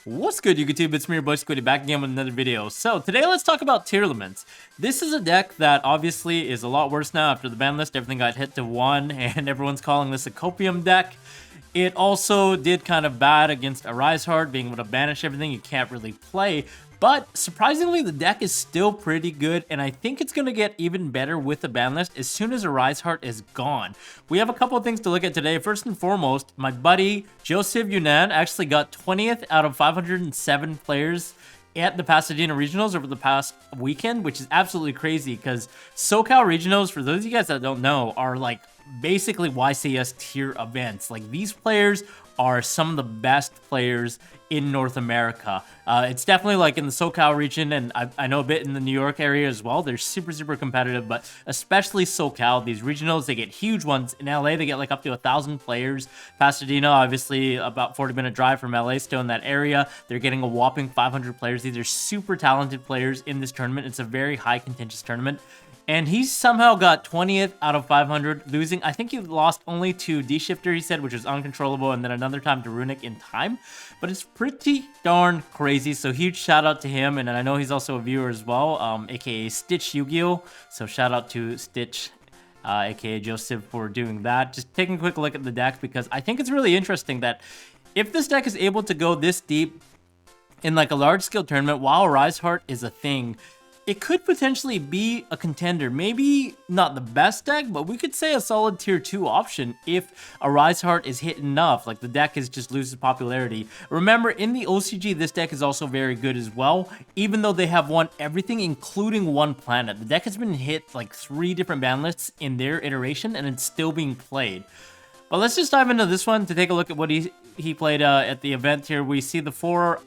What's good, YouTube? It's me, your boy Squiddy, back again with another video. So today let's talk about Tearlaments. This is a deck that obviously is a lot worse now after the ban list. Everything got hit to 1 and everyone's calling this a copium deck. It also did kind of bad against Arise Heart, being able to banish everything you can't really play. But surprisingly, the deck is still pretty good, and I think it's going to get even better with the ban list as soon as Arise Heart is gone. We have a couple of things to look at today. First and foremost, my buddy Joseph Younan actually got 20th out of 507 players at the Pasadena Regionals over the past weekend, which is absolutely crazy because SoCal Regionals, for those of you guys that don't know, are like basically YCS tier events. Like, these players are some of the best players in North America. It's definitely like in the SoCal region, and I know a bit in the New York area as well. They're super competitive, but especially SoCal, these regionals, they get huge ones. In LA, they get like up to 1,000 players. Pasadena, obviously about 40-minute drive from LA, still in that area. They're getting a whopping 500 players. These are super talented players in this tournament. It's a very high contentious tournament. And he somehow got 20th out of 500, losing. I think he lost only to D-Shifter, he said, which was uncontrollable, and then another time to Runic in time. But it's pretty darn crazy, so huge shout out to him. And I know he's also a viewer as well, aka Stitch Yugioh. So shout out to Stitch, aka Joseph, for doing that. Just taking a quick look at the deck, because I think it's really interesting that if this deck is able to go this deep in like a large-scale tournament while Rise Heart is a thing, it could potentially be a contender. Maybe not the best deck, but we could say a solid tier 2 option if Arise Heart is hit enough. Like, the deck is just loses popularity. Remember, in the OCG, this deck is also very good as well, even though they have won everything, including one planet. The deck has been hit like 3 different ban lists in their iteration, and it's still being played. But let's just dive into this one to take a look at what he played at the event here. We see the 4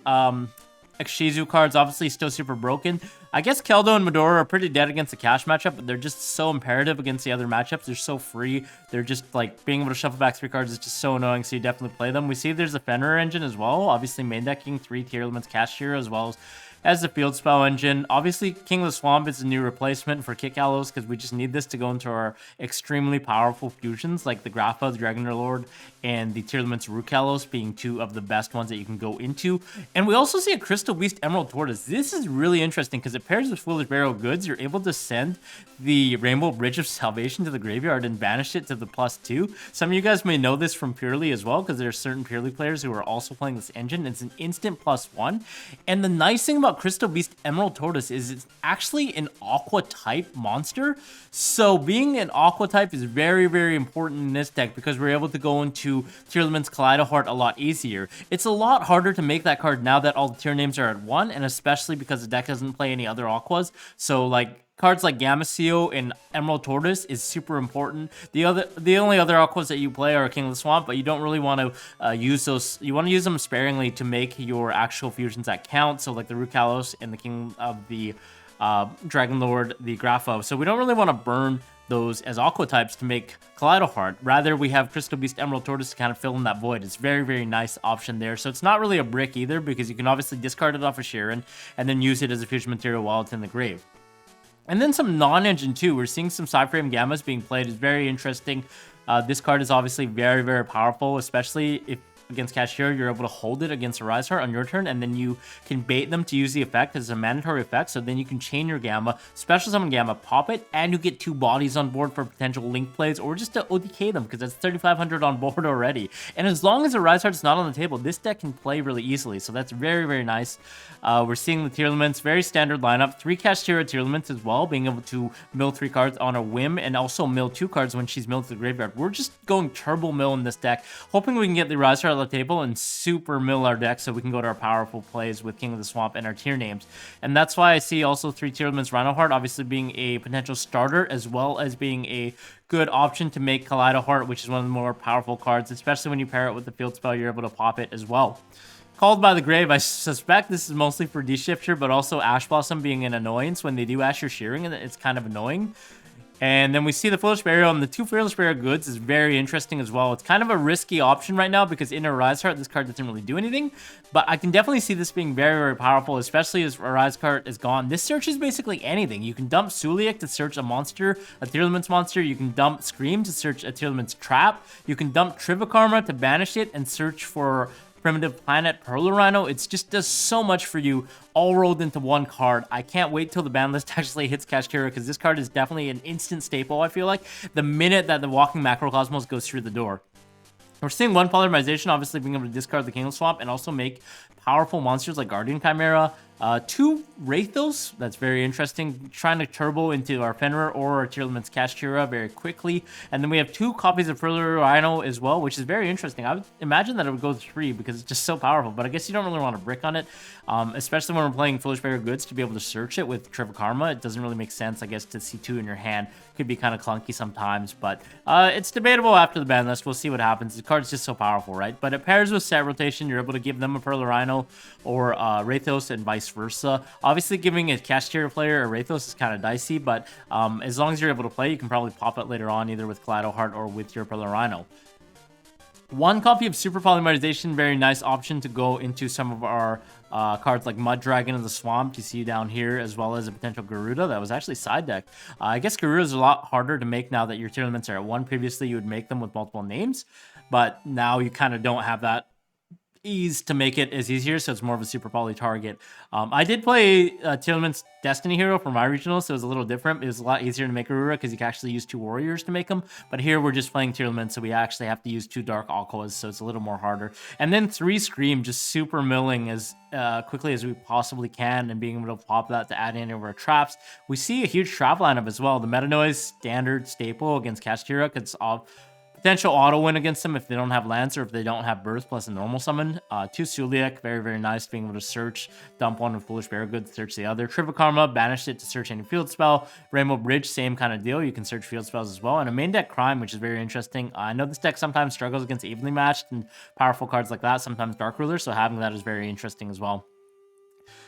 Shizu cards, obviously still super broken. I guess Keldo and Medora are pretty dead against the cash matchup, but they're just so imperative against the other matchups. They're so free. They're just like being able to shuffle back 3 cards is just so annoying, so you definitely play them. We see there's a Fenrir engine as well, obviously main decking 3 Tearlaments Cash Hero as well as the Field Spell engine. Obviously, King of the Swamp is a new replacement for Kick Hallows because we just need this to go into our extremely powerful fusions like the Grapha, the Dragonair Lord, and the Tearlaments Rook Hallows being 2 of the best ones that you can go into. And we also see a Crystal Beast Emerald Tortoise. This is really interesting because it pairs with Foolish Burial Goods. You're able to send the Rainbow Bridge of Salvation to the graveyard and banish it to the +2. Some of you guys may know this from Purely as well, because there are certain Purely players who are also playing this engine. It's an instant +1. And the nice thing about Crystal Beast Emerald Tortoise is it's actually an Aqua type monster. So being an Aqua type is very important in this deck because we're able to go into Tearlaments Kaleido Heart a lot easier. It's a lot harder to make that card now that all the tier names are at 1, and especially because the deck doesn't play any other Aquas. So like cards like Gameciel and Emerald Tortoise is super important. The only other Aquas that you play are King of the Swamp, but you don't really want to use those. You want to use them sparingly to make your actual fusions that count. So like the Rook Hallows and the King of the Dragon Lord, the Grapho. So we don't really want to burn those as Aqua types to make Kaleido Heart. Rather, we have Crystal Beast Emerald Tortoise to kind of fill in that void. It's very nice option there. So it's not really a brick either, because you can obviously discard it off of Sharon and then use it as a fusion material while it's in the grave. And then some non-engine too. We're seeing some Psyframe Gammas being played. It's very interesting. This card is obviously very powerful, especially if against Cashier, you're able to hold it against a Rise Heart on your turn, and then you can bait them to use the effect as a mandatory effect, so then you can chain your Gamma, special summon Gamma, pop it, and you get 2 bodies on board for potential link plays, or just to ODK them, because that's 3,500 on board already. And as long as a Rise Heart is not on the table, this deck can play really easily, so that's very nice. We're seeing the Tearlaments, very standard lineup, 3 Cashier Tearlaments as well, being able to mill 3 cards on a whim, and also mill 2 cards when she's milled to the graveyard. We're just going turbo mill in this deck, hoping we can get the Rise Heart the table and super mill our deck so we can go to our powerful plays with King of the Swamp and our tier names. And that's why I see also 3 Tearlaments Rhino Heart obviously being a potential starter, as well as being a good option to make Kaleido Heart, which is one of the more powerful cards, especially when you pair it with the Field Spell. You're able to pop it as well. Called by the Grave, I suspect this is mostly for D-Shifter, but also Ash Blossom being an annoyance. When they do Ash, you're shearing, and it's kind of annoying. And then we see the Foolish Burial, and the 2 Fearless Burial Goods is very interesting as well. It's kind of a risky option right now because in Arise Heart, this card doesn't really do anything. But I can definitely see this being very powerful, especially as Arise card is gone. This searches basically anything. You can dump Cyac to search a monster, a Tearlaments monster. You can dump Scream to search a Tearlaments trap. You can dump Trivikarma to banish it and search for Primitive Planet, Perla Rhino. It just does so much for you, all rolled into one card. I can't wait till the ban list actually hits Kashtira, because this card is definitely an instant staple, I feel like, the minute that the Walking Macrocosmos goes through the door. We're seeing one polymerization, obviously being able to discard the Kingdom Swamp and also make powerful monsters like Guardian Chimera. 2 Wraithos, that's very interesting. Trying to turbo into our Fenrir or our Tearlaments Kashtira very quickly. And then we have 2 copies of Perla Rhino as well, which is very interesting. I would imagine that it would go 3 because it's just so powerful, but I guess you don't really want to brick on it, especially when we're playing Foolish Beggar Goods to be able to search it with Triple Karma. It doesn't really make sense, I guess, to see 2 in your hand. Could be kind of clunky sometimes, but it's debatable after the ban list. We'll see what happens. The card's just so powerful, right? But it pairs with set rotation. You're able to give them a Perla Rhino or Wraithos and vice versa. Obviously, giving a Kashtira player a Wraithos is kind of dicey, but as long as you're able to play, you can probably pop it later on, either with Kaleido Heart or with your Perla Rhino. 1 copy of Super Polymerization, very nice option to go into some of our cards like Mud Dragon of the Swamp, you see down here, as well as a potential Garuda that was actually side decked. I guess Garuda is a lot harder to make now that your Tearlaments are at 1. Previously, you would make them with multiple names, but now you kind of don't have that ease to make it as easier, so it's more of a super poly target. I did play Tearlaments Destiny Hero for my regional, so it was a little different. It was a lot easier to make Aurora because you can actually use 2 warriors to make them, but here we're just playing Tearlaments, so we actually have to use 2 Dark Aquas, so it's a little more harder. And then 3 Scream, just super milling as quickly as we possibly can, and being able to pop that to add in over our traps. We see a huge trap lineup as well. The Meta Noise, standard staple against Kashtira, because potential auto win against them if they don't have Lance or if they don't have Birth plus a normal summon. 2 Cyac, very, very nice, being able to search, dump one with Foolish Bear Goods, search the other. Triple Karma, banish it to search any field spell. Rainbow Bridge, same kind of deal. You can search field spells as well. And a main deck Crime, which is very interesting. I know this deck sometimes struggles against evenly matched and powerful cards like that, sometimes Dark Ruler, so having that is very interesting as well.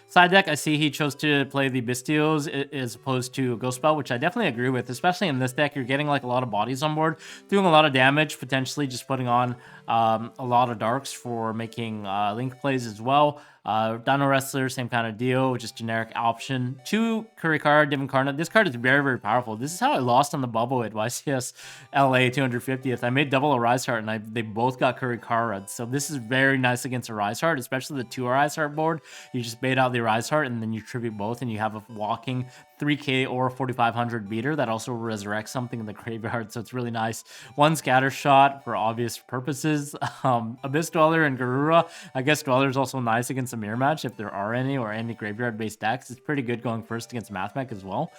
Side deck, I see he chose to play the Bystios as opposed to a Ghost Spell, which I definitely agree with, especially in this deck. You're getting like a lot of bodies on board, doing a lot of damage, potentially just putting on a lot of darks for making link plays as well. Dino Wrestler, same kind of deal, just generic option. 2 Kurikara, Div Incarnate. This card is very, very powerful. This is how I lost on the bubble at YCS LA 250th. I made double Arise Heart, and they both got Kurikara. So this is very nice against Arise Heart, especially the 2 Arise Heart board. You just bait out the Arise Heart, and then you tribute both, and you have a walking 3k or 4500 beater that also resurrects something in the graveyard, so it's really nice. 1 Scatter Shot for obvious purposes. Abyss Dweller and Garura. I guess Dweller is also nice against a mirror match if there are any, or any graveyard based decks. It's pretty good going first against Mathmech as well.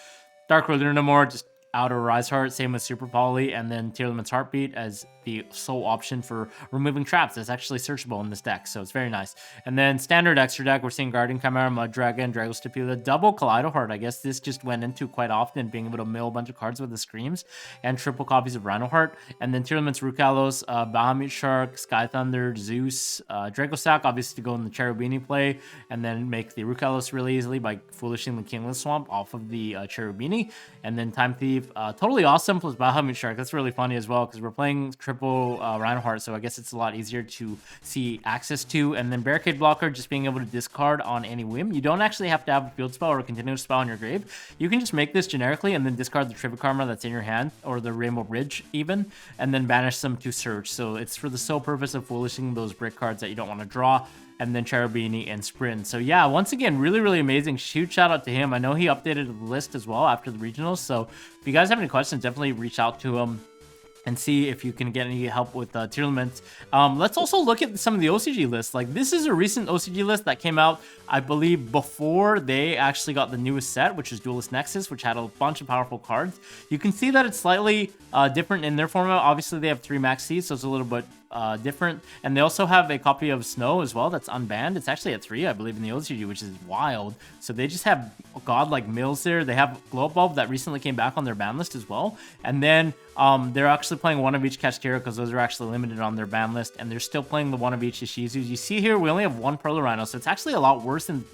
Dark Ruler no more, just Outer Rise Heart, same with Super Poly, and then Tearlaments Heartbeat as the sole option for removing traps. That's actually searchable in this deck, so it's very nice. And then standard extra deck, we're seeing Guardian Chimera, Mud Dragon, Dragostipula, double Kaleido Heart. I guess this just went into quite often, being able to mill a bunch of cards with the Screams, and triple copies of Rhino Heart. And then Tearlaments Rukalos, Bahamut Shark, Sky Thunder, Zeus, Dracosac, obviously to go in the Cherubini play, and then make the Rukalos really easily by foolishing the Kingless Swamp off of the Cherubini. And then Time Thief, totally awesome, plus Bahamut Shark. That's really funny as well, because we're playing triple Rhino Heart, so I guess it's a lot easier to see access to. And then Barricade Blocker, just being able to discard on any whim. You don't actually have to have a field spell or a continuous spell on your grave. You can just make this generically and then discard the Trivia Karma that's in your hand, or the Rainbow Bridge even, and then banish them to search. So it's for the sole purpose of foolishing those brick cards that you don't want to draw, and then Cherubini and Sprint. So yeah, once again, really, really amazing. Huge shout out to him. I know he updated the list as well after the regionals, so if you guys have any questions, definitely reach out to him and see if you can get any help with Tearlaments. Let's also look at some of the OCG lists. Like, this is a recent OCG list that came out, I believe, before they actually got the newest set, which is Duelist Nexus, which had a bunch of powerful cards. You can see that it's slightly different in their format. Obviously, they have 3 Max Cs, so it's a little bit different. And they also have a copy of Snow as well that's unbanned. It's actually at 3, I believe, in the OCG, which is wild. So they just have godlike mills there. They have Glow Bulb that recently came back on their ban list as well. And then they're actually playing one of each Kashtira, because those are actually limited on their ban list, and they're still playing the one of each Ishizus. You see here, we only have 1 Perla Rhino, so it's actually a lot worse in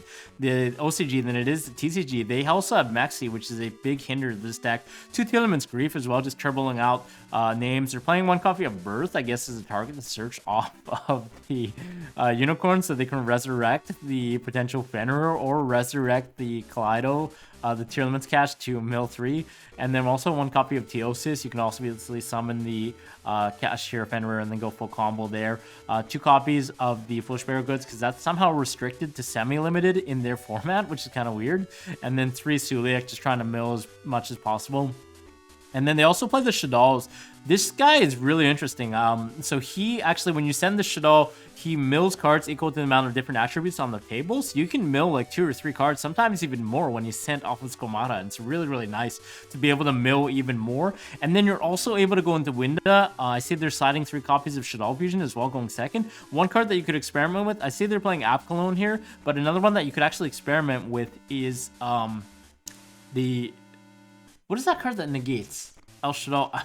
the OCG than it is the TCG. They also have Maxi, which is a big hinder to this deck. 2 Tearlaments Grief as well, just turbling out names. They're playing 1 copy of Birth, I guess, as a target target the search off of the unicorn so they can resurrect the potential Fenrir or resurrect the Kaleido, the Tearlaments cache to mill 3. And then also 1 copy of Teosis. You can also easily summon the cache here, Fenrir, and then go full combo there. 2 copies of the Foolish Bearer Goods, because that's somehow restricted to semi-limited in their format, which is kind of weird. And then 3 Cyac, just trying to mill as much as possible. And then they also play the Shaddolls. This guy is really interesting. So he actually, when you send the Shaddol, he mills cards equal to the amount of different attributes on the table. So you can mill like 2 or 3 cards, sometimes even more when you send off with Skomata. And it's really, really nice to be able to mill even more. And then you're also able to go into Winda. I see they're sliding 3 copies of Shaddol Fusion as well, going second. 1 card that you could experiment with. I see they're playing Apkalone here, but another one that you could actually experiment with is what is that card that negates? El Shaddol,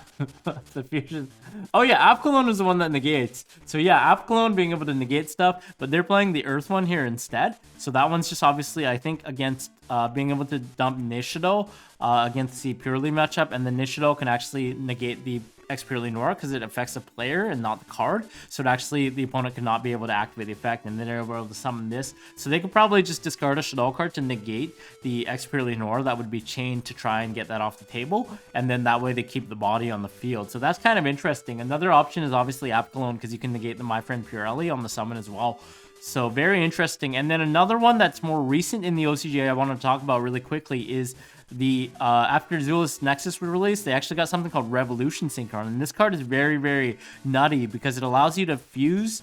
the fusion. Oh yeah, Apkalone is the one that negates. So yeah, Apkalone being able to negate stuff, but they're playing the Earth one here instead. So that one's just obviously, I think, against being able to dump Nishido against the Purely matchup, and the Nishido can actually negate the X Purely Nora because it affects the player and not the card. So it actually, the opponent could not be able to activate the effect, and then they're able to summon this. So they could probably just discard a Shaddol card to negate the X Purely Nora that would be chained to try and get that off the table, and then that way they keep the body on the field. So that's kind of interesting. Another option is obviously Apkalone, because you can negate the My Friend Purelli on the summon as well. So very interesting. And then another one that's more recent in the OCG I want to talk about really quickly is the after Zulus Nexus was released, they actually got something called Revolution Synchron. And this card is very, very nutty because it allows you to fuse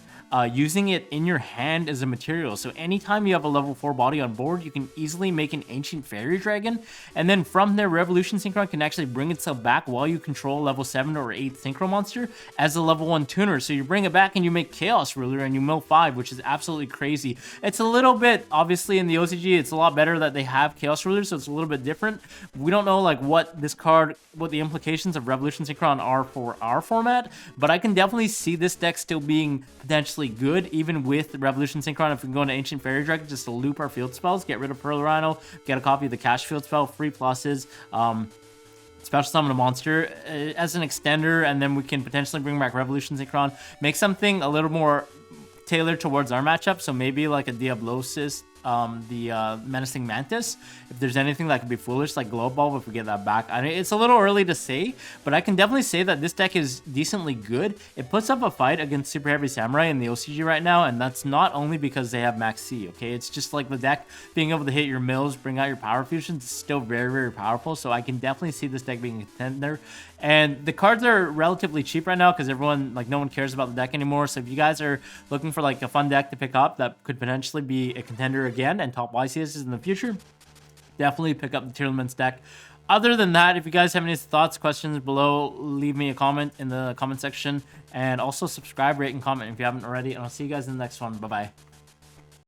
using it in your hand as a material. So anytime you have a level 4 body on board, you can easily make an Ancient Fairy Dragon, and then from there, Revolution Synchron can actually bring itself back while you control a level 7 or 8 Synchro monster as a level 1 tuner. So you bring it back and you make Chaos Ruler and you mill 5, which is absolutely crazy. It's a little bit, obviously in the OCG, it's a lot better that they have Chaos Ruler, so it's a little bit different. We don't know like what this card, what the implications of Revolution Synchron are for our format, but I can definitely see this deck still being potentially good, even with Revolution Synchron. If we can go into Ancient Fairy Dragon just to loop our field spells, get rid of Pearl Rhino, get a copy of the Cash Field spell, free pluses, special summon a monster as an extender, and then we can potentially bring back Revolution Synchron, make something a little more tailored towards our matchup. So maybe like a Diablosis, the Menacing Mantis. If there's anything that could be foolish, like Glow Bulb, if we get that back. I mean, it's a little early to say, but I can definitely say that this deck is decently good. It puts up a fight against Super Heavy Samurai in the OCG right now, and that's not only because they have Max C, okay? It's just like the deck being able to hit your mills, bring out your power fusions, is still very, very powerful, so I can definitely see this deck being a contender. And the cards are relatively cheap right now because everyone, like, no one cares about the deck anymore. So if you guys are looking for like a fun deck to pick up that could potentially be a contender again and top YCSs in the future, definitely pick up the Tearlaments deck. Other than that, if you guys have any thoughts, questions below, leave me a comment in the comment section, and also subscribe, rate, and comment if you haven't already, and I'll see you guys in the next one. Bye bye.